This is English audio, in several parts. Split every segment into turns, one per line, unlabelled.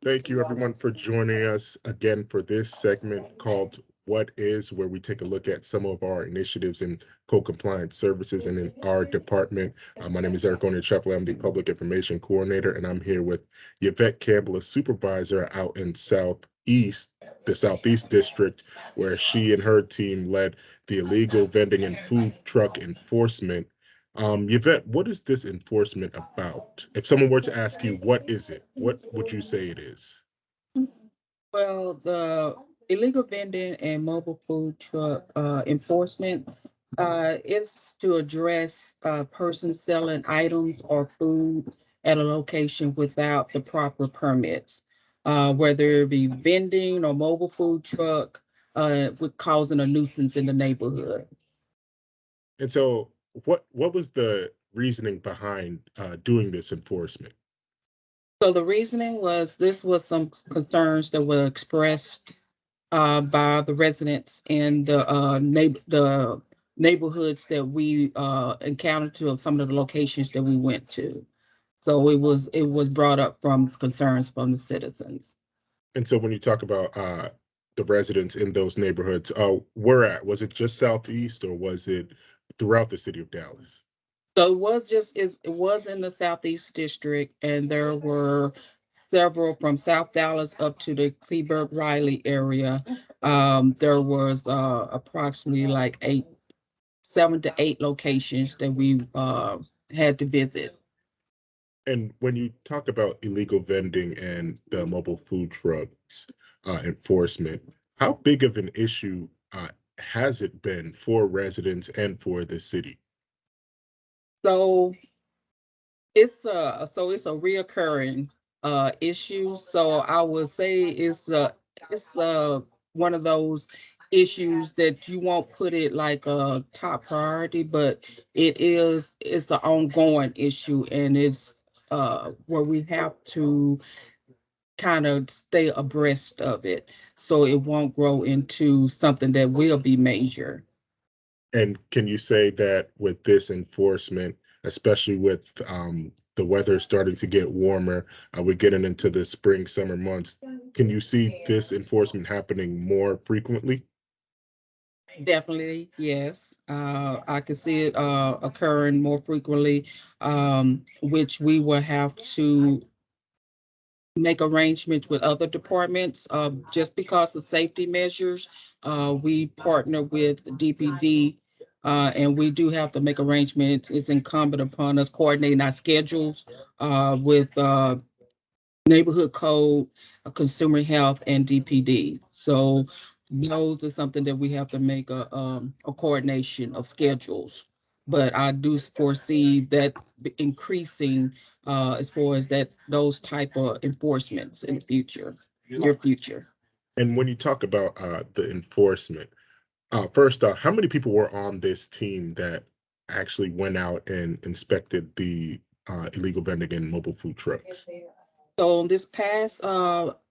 Thank you, everyone, for joining us again for this segment called What Is, where we take a look at some of our initiatives in co-compliance services and in our department. My name is Eric Onyechepley. I'm the Public Information Coordinator, and I'm here with Yvette Campbell, a supervisor out in the Southeast District, where she and her team led the illegal vending and food truck enforcement. Yvette, what is this enforcement about? If someone were to ask you, what is it? What would you say it is?
Well, the illegal vending and mobile food truck enforcement is to address persons selling items or food at a location without the proper permits, whether it be vending or mobile food truck, with causing a nuisance in the neighborhood.
And so, what was the reasoning behind doing this enforcement?
So the reasoning was this was some concerns that were expressed by the residents in the neighborhoods that we encountered to some of the locations that we went to. So it was brought up from concerns from the citizens.
And so, when you talk about the residents in those neighborhoods, where at? Was it just Southeast, or was it throughout the city of Dallas?
So it was in the southeast district, and there were several from South Dallas up to the Cleburne Riley area. There was approximately like 7 to 8 locations that we had to visit.
And when you talk about illegal vending and the mobile food trucks enforcement, how big of an issue has it been for residents and for the city?
So it's a reoccurring issue. So I would say it's one of those issues that you won't put it like a top priority, but it's an ongoing issue, and it's where we have to kind of stay abreast of it so it won't grow into something that will be major.
And can you say that with this enforcement, especially with the weather starting to get warmer, we're getting into the spring, summer months, can you see this enforcement happening more frequently?
Definitely, yes. I can see it occurring more frequently, which we will have to make arrangements with other departments. Just because of safety measures, we partner with DPD, and we do have to make arrangements. It's incumbent upon us coordinating our schedules with neighborhood code, consumer health, and DPD. So those are something that we have to make a coordination of schedules. But I do foresee that increasing as far as that those type of enforcements in the future, near future.
And when you talk about the enforcement, first off, how many people were on this team that actually went out and inspected the illegal vending and mobile food trucks?
So this past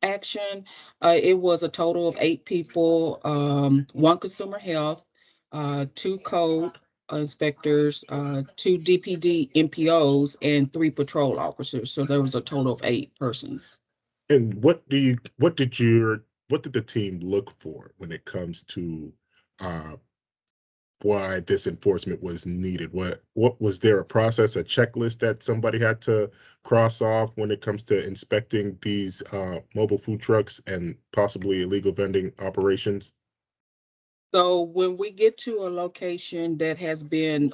action, it was a total of 8 people, one consumer health, two code inspectors, two DPD MPOs, and 3 patrol officers. So there was a total of 8 persons.
And what did the team look for when it comes to uh, why this enforcement was needed? What was there a process, a checklist that somebody had to cross off when it comes to inspecting these mobile food trucks and possibly illegal vending operations?
So when we get to a location that has been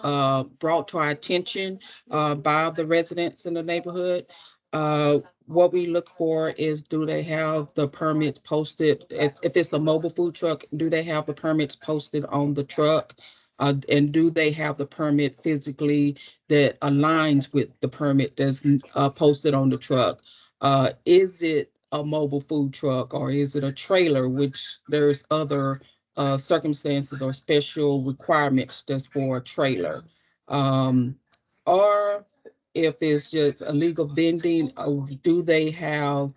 brought to our attention by the residents in the neighborhood, what we look for is, do they have the permits posted? If it's a mobile food truck, do they have the permits posted on the truck? And do they have the permit physically that aligns with the permit that's posted on the truck? Is it a mobile food truck, or is it a trailer, which there's other circumstances or special requirements that's for a trailer. Um, or if it's just illegal vending, do they have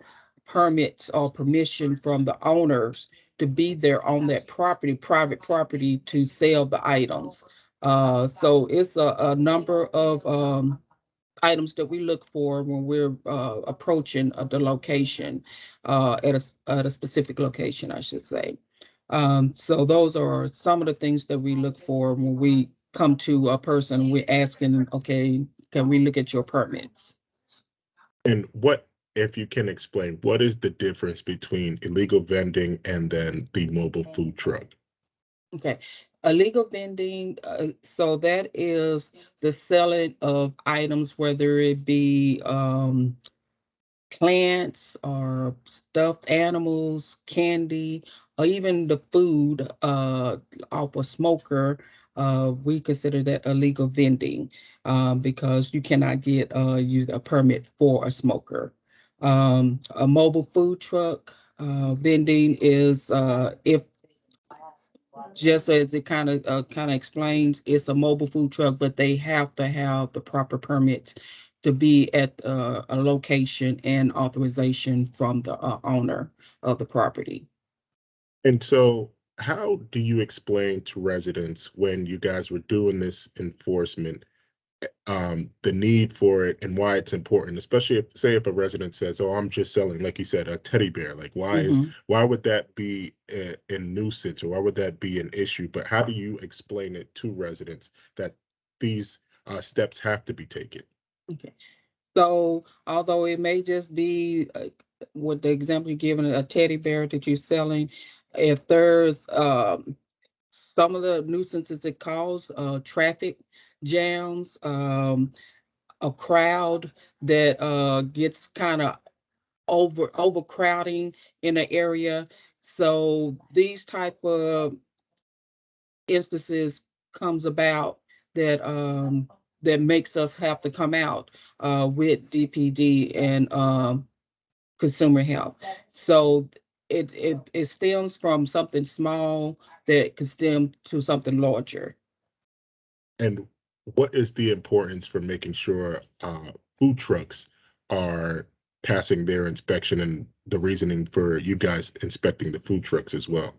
permits or permission from the owners to be there on that property, private property, to sell the items? So it's a number of items that we look for when we're approaching the location at a specific location, I should say. So those are some of the things that we look for when we come to a person. We're asking, okay, can we look at your permits?
And what, if you can explain, what is the difference between illegal vending and then the mobile food truck?
Okay. Illegal vending, so that is the selling of items, whether it be plants or stuffed animals, candy, or even the food off a smoker. We consider that illegal vending because you cannot get a permit for a smoker. A mobile food truck vending is if just as it kind of explains, it's a mobile food truck, but they have to have the proper permits to be at a location and authorization from the owner of the property.
And so, how do you explain to residents when you guys were doing this enforcement, the need for it and why it's important, especially if, say, if a resident says, "Oh, I'm just selling," like you said, a teddy bear. Like,
Hmm.
why would that be a nuisance, or why would that be an issue? But how do you explain it to residents that these steps have to be taken?
Okay. So, although it may just be with the example you're giving, a teddy bear that you're selling, if there's some of the nuisances it cause, traffic jams, a crowd that gets kind of overcrowding in an area. So these type of instances comes about that that makes us have to come out with DPD and consumer health. So it stems from something small that could stem to something larger.
And what is the importance for making sure food trucks are passing their inspection, and the reasoning for you guys inspecting the food trucks as well?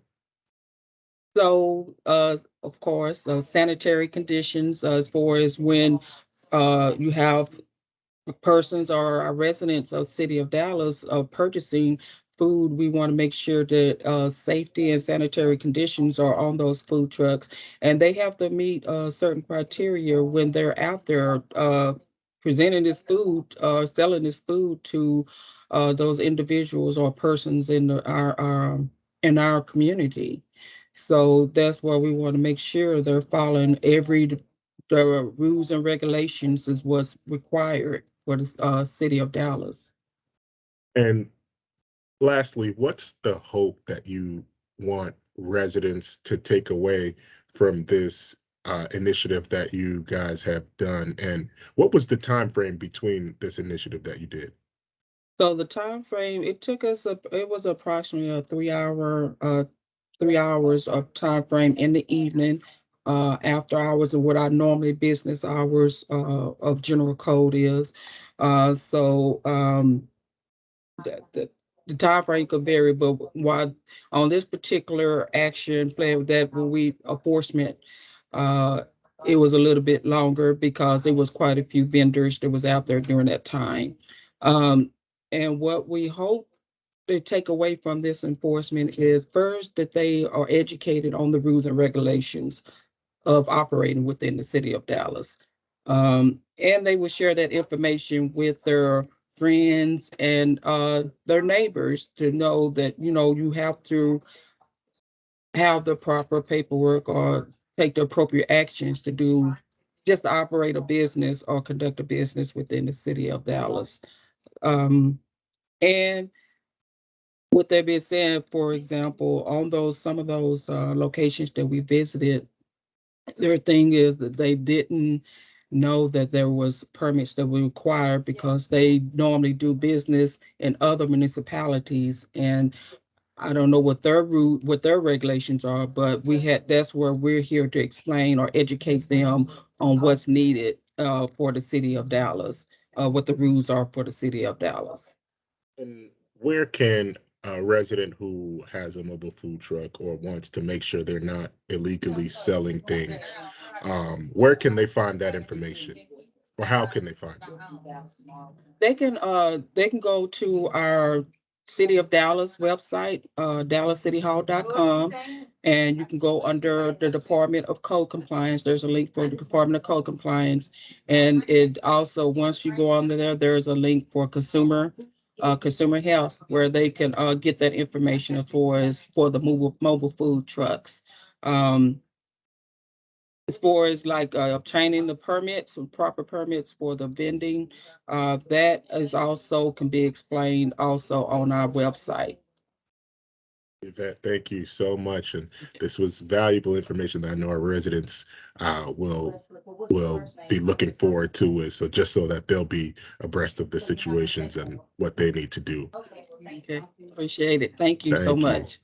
So, of course, sanitary conditions as far as when you have persons or our residents of City of Dallas purchasing food, we want to make sure that safety and sanitary conditions are on those food trucks, and they have to meet certain criteria when they're out there presenting this food, selling this food to those individuals or persons in our community. So that's why we want to make sure they're following the rules and regulations is what's required for the city of Dallas.
And lastly, what's the hope that you want residents to take away from this initiative that you guys have done? And what was the time frame between this initiative that you did?
So the time frame it took us it was approximately a 3 hour 3 hours of time frame in the evening after hours of what our normally business hours of general code is. The, the time frame could vary, but while on this particular action plan that when we enforcement, uh, it was a little bit longer because it was quite a few vendors that was out there during that time. Um, and what we hope to take away from this enforcement is first that they are educated on the rules and regulations of operating within the city of Dallas. And they will share that information with their friends and their neighbors to know that, you have to have the proper paperwork or take the appropriate actions to do just to operate a business or conduct a business within the city of Dallas. Um, and with that being said, for example, on those some of those locations that we visited, their thing is that they didn't know that there was permits that were required because they normally do business in other municipalities, and I don't know what their regulations are, but that's where we're here to explain or educate them on what's needed for the city of Dallas, what the rules are for the city of Dallas.
And where can a resident who has a mobile food truck or wants to make sure they're not illegally selling things, where can they find that information? or how can they find it?
They can go to our City of Dallas website, dallascityhall.com, and you can go under the Department of Code Compliance. There's a link for the Department of Code Compliance. And it also, once you go on there, there's a link for consumer health, where they can get that information as for the mobile food trucks. Um, as far as like obtaining the permits and proper permits for the vending, that is also can be explained also on our website.
Yvette, thank you so much. And this was valuable information that I know our residents will be looking forward to it. So just so that they'll be abreast of the situations and what they need to do.
Okay, appreciate it. Thank you so
Thank you.
much.